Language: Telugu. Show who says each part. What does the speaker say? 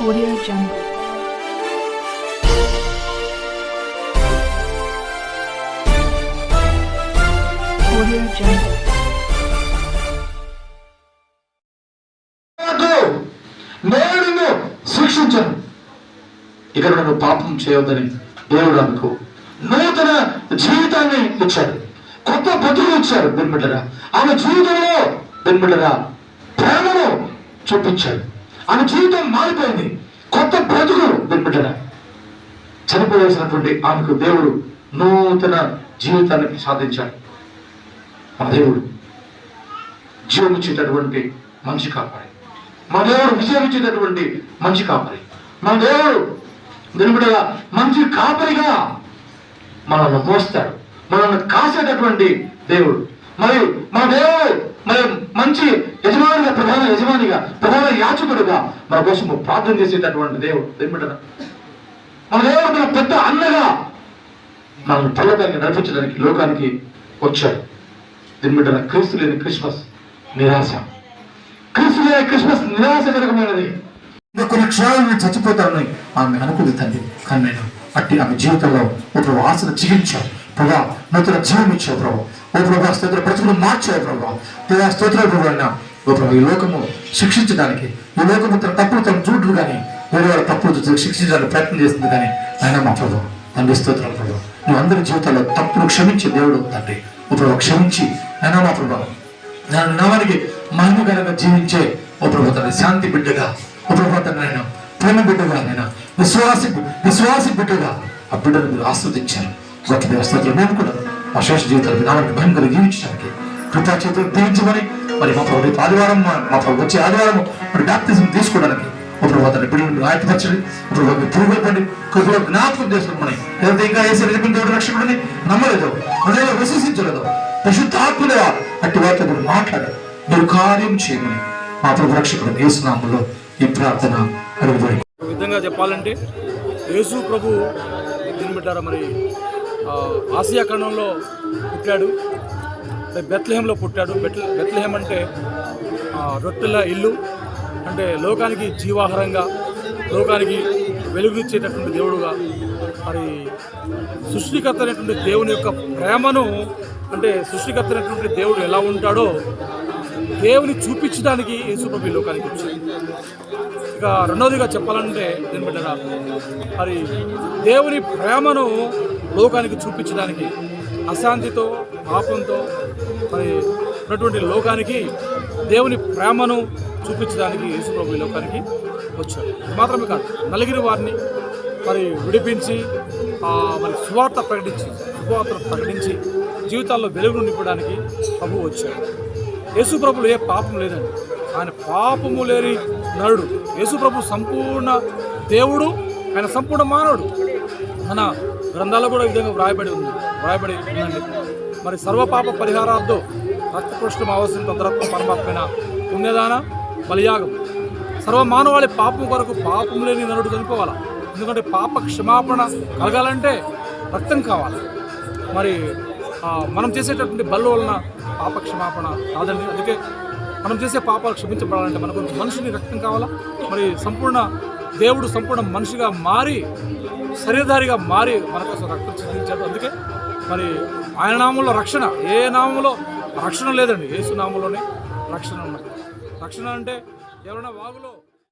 Speaker 1: Audio Jungle. Audio Jungle.
Speaker 2: నేను శిక్షించను. ఇక్కడ నువ్వు పాపం చేయవద్దని దేవుడు అనుకో నూతన జీవితాన్ని ఇచ్చాడు, కొత్త బతుకు ఇచ్చాడు. బెన్బిడ్డరా ఆమె జీవితంలో బెన్బిడ్డరా ప్రేమను చూపించాడు. ఆమె జీవితం మారిపోయింది, కొత్త బ్రతుకు. బెన్బిడ్డరా చనిపోయాల్సినటువంటి ఆమెకు దేవుడు నూతన జీవితాన్ని సాధించాడు. మన దేవుడు జీవం ఇచ్చేటటువంటి మంచి కాపాడి, మన దేవుడు విజయం ఇచ్చేటటువంటి మంచి కాపరి, మన దేవుడు నిలబడగా మంచి కాపరిగా మనల్ని మోస్తాడు, మనల్ని కాసేటటువంటి దేవుడు. మరియు మన దేవుడు మరి మంచి యజమానిగా, ప్రధాన యాచకుడుగా మన కోసం ప్రార్థన చేసేటటువంటి దేవుడు. నిలబడగా మన దేవుడు మన పెద్ద అన్నగా మనల్ని పల్లదానికి నడిపించడానికి లోకానికి వచ్చాడు. నిలబడగా క్రీస్తు లేని క్రిస్మస్ నిరాశ, క్రీస్తు లేని క్రిస్మస్ నిరాశజనకమైనది. కొన్ని క్షణాలు చచ్చిపోతానని ఆమె అనుకుంది తండ్రి. కానీ నేను అట్టి ఆమె జీవితంలో ఓ ప్రభు ఆశను చిగించావు ప్రభా, నూతన జీవం ఇచ్చావు ప్రభు. ఓ ప్రభా స్తోత్ర బ్రతుకులు మార్చావు ప్రభా. దేవా స్తోత్రాలు ప్రభు అయినా ఓ ప్రభు ఈ లోకము శిక్షించడానికి, ఈ లోకము తన తప్పులు తన చూట్లు కానీ వేరే వాళ్ళ తప్పులు శిక్షించడానికి ప్రయత్నం చేస్తుంది. కానీ ఆయన మా ప్రభు తండ్రి స్తోత్రాలు ప్రభు. నువ్వు అందరి జీవితాల్లో తప్పును క్షమించే దేవుడు తండ్రి. ఓ ప్రభు క్షమించి ఆయన మా ప్రభు నామానికి మహిమకరంగా జీవించే ఓ ప్రభు తండ్రి శాంతి బిడ్డగా, ఓ ప్రభు తండ్రి ఆయన ప్రేమ బిడ్డగా, ఆయన విశ్వాసి బిడ్డగా ఆ బిడ్డను మీరు ఆస్వాదించారు. గొప్ప దేవస్థానంలో మేము కూడా మా శేష జీవితాలు నామానికి భయంకరంగా జీవించడానికి కృపా చేతులు దీవించమని మరి మా ప్రభు రేపు ఆదివారం, మా ప్రభు వచ్చే ఆదివారం మరి బాప్తిజం తీసుకోవడానికి ఓ ప్రభు తండ్రి బిడ్డలను ఆయతపరచండి. ఓ ప్రభు పురుగుపడి కృపలో జ్ఞాపకం చేసుకోమని ఎవరైతే ఇంకా వేసే నిజమైన రక్షకుడిని నమ్మలేదో, హృదయంలో విశ్వసించలేదో పరిశుద్ధాత్మగా అట్టి వారితో మీరు మాట్లాడారు, మీరు కార్యం చేయమని మా ప్రభు రక్షకుడు యేసు నామములో ఈ ప్రార్థన అడుగుబడి.
Speaker 3: విధంగా చెప్పాలంటే యేసు ప్రభు దీని బిడ్డారా మరి ఆసియా ఖండంలో పుట్టాడు, బెత్లెహేంలో పుట్టాడు. బెత్లెహేం అంటే రొట్టెల ఇల్లు, అంటే లోకానికి జీవాహారంగా, లోకానికి వెలుగునిచ్చేటటువంటి దేవుడుగా, మరి సృష్టికర్త అనేటువంటి దేవుని యొక్క ప్రేమను, అంటే సృష్టికర్త అనేటువంటి దేవుడు ఎలా ఉంటాడో దేవుని చూపించడానికి యేసుప్రభు లోకానికి వచ్చాడు. ఇక రెండవదిగా చెప్పాలంటే దీని బిడ్డరా మరి దేవుని ప్రేమను లోకానికి చూపించడానికి, అశాంతితో పాపంతో మరి ఉన్నటువంటి లోకానికి దేవుని ప్రేమను చూపించడానికి యేసుప్రభు లోకానికి వచ్చాడు. మాత్రమే కాదు, నలుగురి వారిని మరి విడిపించి మరి సువార్తను ప్రకటించి జీవితాల్లో వెలుగును నింపడానికి ప్రభు వచ్చాడు. యేసు ప్రభులో ఏ పాపం లేదండి, ఆయన పాపము లేని నరుడు. యేసు ప్రభు సంపూర్ణ దేవుడు, ఆయన సంపూర్ణ మానవుడు. మన గ్రంథాల్లో కూడా ఈ విధంగా వ్రాయబడి ఉందండి. మరి సర్వపాప పరిహారార్థం రక్తప్రోష్ఠం అవసరం తద్రత్వ పరమాత్మైన పుణ్యదాన బలియాగం. సర్వమానవాళి పాపం కొరకు పాపం లేని నరుడు చనిపోవాలా. ఎందుకంటే పాప క్షమాపణ కలగాలంటే రక్తం కావాలి. మరి మనం చేసేటటువంటి బలు వలన పాప క్షమాపణ కాదండి. అందుకే మనం చేసే పాపాలు క్షమించబడాలంటే మనకు మనిషిని రక్తం కావాలా. మరి సంపూర్ణ దేవుడు సంపూర్ణ మనిషిగా మారి, శరీరధారిగా మారి మన కోసం రక్తం చెందించాడు. అందుకే మరి ఆయన నామంలో రక్షణ, ఏ నామంలో రక్షణ లేదండి, యేసు నామంలోనే రక్షణ ఉన్నది. రక్షణ అంటే ఎవరైనా వాగులో